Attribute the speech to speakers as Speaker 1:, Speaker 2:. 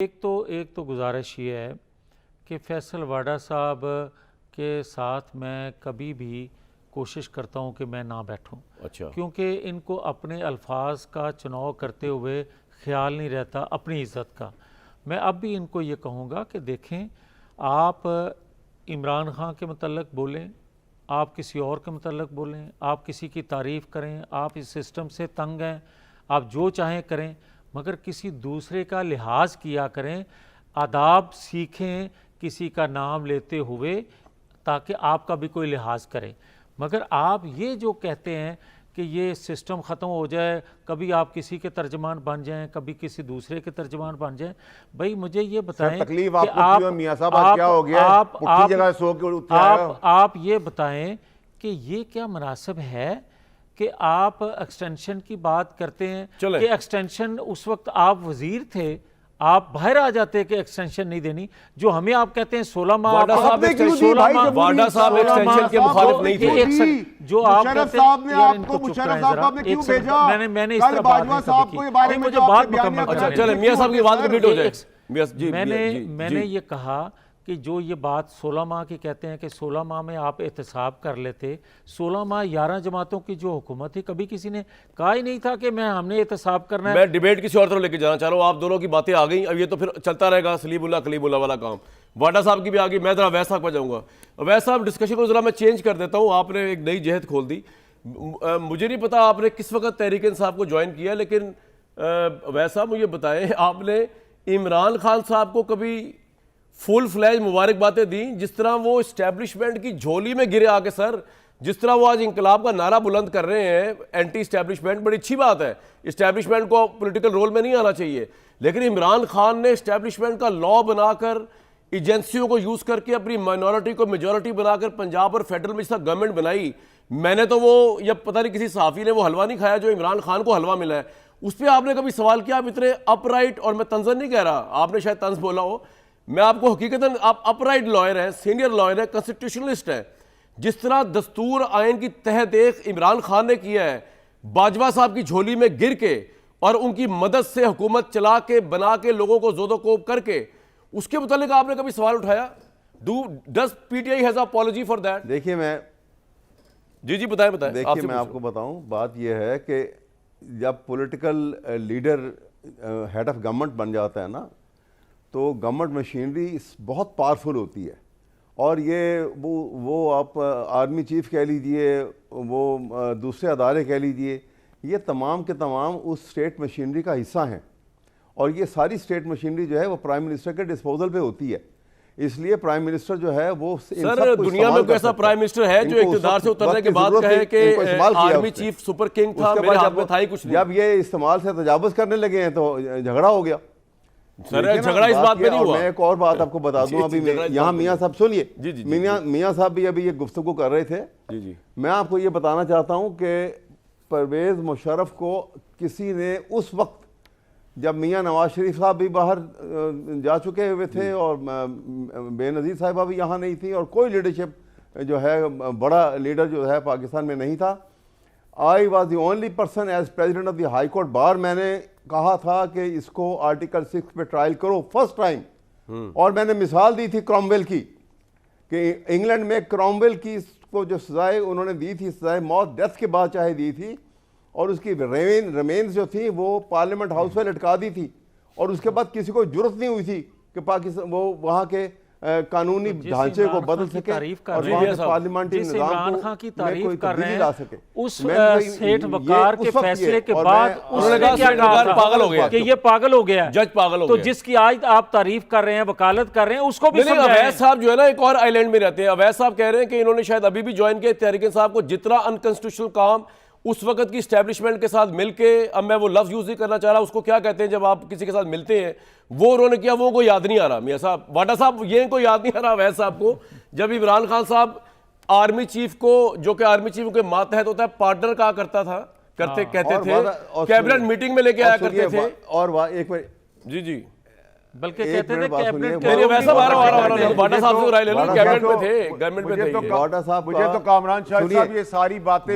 Speaker 1: एक तो गुजारिश ये है कि फैसल वाडा साहब के साथ मैं कभी भी कोशिश करता हूँ कि मैं ना बैठूँ।
Speaker 2: अच्छा।
Speaker 1: क्योंकि इनको अपने अल्फाज का चुनाव करते हुए ख्याल नहीं रहता अपनी इज़्ज़त का। मैं अब भी इनको ये कहूँगा कि देखें, आप इमरान खान के मतलब बोलें, आप किसी और के मतलब बोलें, आप किसी की तारीफ़ करें, आप इस सिस्टम से तंग हैं, आप जो चाहें करें, मगर किसी दूसरे का लिहाज किया करें, आदाब सीखें किसी का नाम लेते हुए, ताकि आपका भी कोई लिहाज करे। मगर आप ये जो कहते हैं कि ये सिस्टम ख़त्म हो जाए, कभी आप किसी के तर्जमान बन जाएं, कभी किसी दूसरे के तर्जमान बन जाएं, भाई मुझे ये बताएं
Speaker 3: तकलीफ
Speaker 1: कि
Speaker 3: आपको मियां साहब आज क्या हो गया? पुट्टी जगह सो के उठ के आए हो।
Speaker 1: आप ये बताएं कि ये क्या मुनासिब है कि आप एक्सटेंशन की बात करते हैं कि एक्सटेंशन उस वक्त आप वजीर थे, आप बाहर आ जाते कि एक्सटेंशन नहीं देनी, जो हमें आप कहते हैं 16 माह।
Speaker 2: वाडा साहब एक्सटेंशन के मुखालिफ नहीं थे।
Speaker 1: जो आप कहते हैं
Speaker 3: मुशर्रफ साहब ने क्यों भेजा?
Speaker 1: मैंने इस तरह बाजवा साहब को बारे में मुझे बात मुकम्मल
Speaker 2: अच्छा चले मियां साहब की बात कंप्लीट हो जाए।
Speaker 1: मैंने ये कहा कि जो ये बात 16 माह की कहते हैं कि 16 माह में आप एहतसाब कर लेते, 16 माह 11 जमातों की जो हुकूमत थी, कभी किसी ने कहा ही नहीं था कि हमने एहतसाब करना है।
Speaker 2: मैं डिबेट किसी और तरफ लेके जाना चाह रहा हूँ, आप दोनों की बातें आ गई, अब ये तो फिर चलता रहेगा सलीमुल्लाह कलीमुल्लाह वाला काम। वाडा साहब की भी आ गई, मैं जरा वैसा पर जाऊँगा। वैसा साहब डिस्कशन को जरा मैं चेंज कर देता हूँ, आपने एक नई जहत खोल दी। मुझे नहीं पता आपने किस वक्त तहरीक इंसाफ को ज्वाइन किया, लेकिन वैसा मुझे बताएं, आपने इमरान खान साहब को कभी फुल फ्लैज मुबारकबादें दी जिस तरह वो इस्टेब्लिशमेंट की झोली में गिरे आके? सर, जिस तरह वो आज इंकलाब का नारा बुलंद कर रहे हैं, एंटी इस्टेब्लिशमेंट, बड़ी अच्छी बात है, इस्टेब्लिशमेंट को पॉलिटिकल रोल में नहीं आना चाहिए, लेकिन इमरान खान ने इस्टेब्लिशमेंट का लॉ बनाकर, एजेंसियों को यूज करके अपनी माइनॉरिटी को मेजॉरिटी बनाकर पंजाब और फेडरल में जिस तरह गवर्नमेंट बनाई, मैंने तो वो, या पता नहीं किसी सहाफ़ी ने वो हलवा नहीं खाया जो इमरान खान को हलवा मिला है। उस पर आपने कभी सवाल किया? आप इतने अपराइट, और मैं तंजन नहीं कह रहा, आपने शायद तंज बोला हो, मैं आपको हकीकतन, आप अपराइट लॉयर हैं, सीनियर लॉयर हैं, कॉन्स्टिट्यूशनलिस्ट हैं, जिस तरह दस्तूर आयन की तह देख इमरान खान ने किया है, बाजवा साहब की झोली में गिर के और उनकी मदद से हुकूमत चला के, बना के, लोगों को जोदोकोब करके, उसके मुतालिक आपने कभी सवाल उठाया? Does PTI has apology for that?
Speaker 3: देखिए, मैं
Speaker 2: जी बताएं।
Speaker 3: देखिए, मैं आपको बताऊं, बात यह है कि जब political leader head of government बन जाता है ना, तो गवर्नमेंट मशीनरी बहुत पावरफुल होती है। और ये वो आप आर्मी चीफ कह लीजिए, वो दूसरे अदारे कह लीजिए, ये तमाम के तमाम उस स्टेट मशीनरी का हिस्सा हैं। और ये सारी स्टेट मशीनरी जो है वो प्राइम मिनिस्टर के डिस्पोजल पे होती है। इसलिए प्राइम मिनिस्टर जो है वो,
Speaker 2: सर, दुनिया में कोई ऐसा प्राइम मिनिस्टर है जो इक़्तिदार से उतरने के बाद कहे कि आर्मी चीफ सुपर किंग था, मेरे हाथ में था ही कुछ नहीं?
Speaker 3: जब ये इस्तेमाल से तजावुज करने लगे हैं तो झगड़ा हो गया।
Speaker 2: सर, झगड़ा इस बात पे नहीं हुआ।
Speaker 3: मैं एक और बात आपको बता दूं, अभी यहाँ मियां साहब सुनिए, मियां साहब भी अभी ये गुफ्तगू कर रहे थे। मैं आपको ये बताना चाहता हूं कि परवेज मुशर्रफ को किसी ने उस वक्त, जब मियां नवाज शरीफ साहब भी बाहर जा चुके हुए थे और बेनज़ीर साहिबा भी यहाँ नहीं थी और कोई लीडरशिप जो है, बड़ा लीडर जो है पाकिस्तान में नहीं था, I was the only person as president of the high court bar, मैंने कहा था कि इसको आर्टिकल 6 पे ट्रायल करो फर्स्ट टाइम। और मैंने मिसाल दी थी क्रॉमवेल की, कि इंग्लैंड में क्रॉमवेल की को जो सजाएं उन्होंने दी थी, सजाएं मौत, डेथ के बाद चाहे दी थी, और उसकी रिमेन्स जो थी वो पार्लियामेंट हाउस में लटका दी थी, और उसके बाद किसी को जरूरत नहीं हुई थी कि पाकिस्तान वो वहाँ के कानूनी ढांचे को बदल सके और पार्लियामेंटी निज़ाम को ला सके।
Speaker 1: उस सेठ वकार के फैसले के बाद उन्होंने कहा
Speaker 2: पागल हो गया
Speaker 1: कि ये पागल हो गया,
Speaker 2: जज पागल हो गया।
Speaker 1: तो जिसकी आज आप तारीफ कर रहे हैं, वकालत कर रहे हैं, उसको भी समझाएं।
Speaker 2: अवैध साहब जो है ना, एक और आइलैंड में रहते हैं। अवैध साहब कह रहे हैं कि इन्होंने शायद अभी भी ज्वाइन किया तहरीक इंसाफ को, जितना अनकॉन्स्टिट्यूशनल काम उस वक्त की स्टैब्लिशमेंट के साथ मिलके, अब मैं वो लफ्ज यूज नहीं करना चाह रहा, उसको क्या कहते हैं जब आप किसी के साथ मिलते हैं, वो उन्होंने किया, वो को याद नहीं आ रहा। मियां साहब, वाडा साहब, ये को याद नहीं आ रहा वैसे साहब को, जब इमरान खान साहब आर्मी चीफ को, जो कि आर्मी चीफ के मातहत होता है, पार्टनर कहा करता था, कहते थे, कैबिनेट मीटिंग में लेके आया करते थे।
Speaker 3: और एक मिनट,
Speaker 2: जी
Speaker 1: बल्कि कहते थे कैबिनेट
Speaker 2: वैसा वाडा साहब से राय ले लो, कैबिनेट में थे, गवर्नमेंट में थे।
Speaker 3: वाडा साहब,
Speaker 4: मुझे तो कामरान शाह साहब ये सारी बातें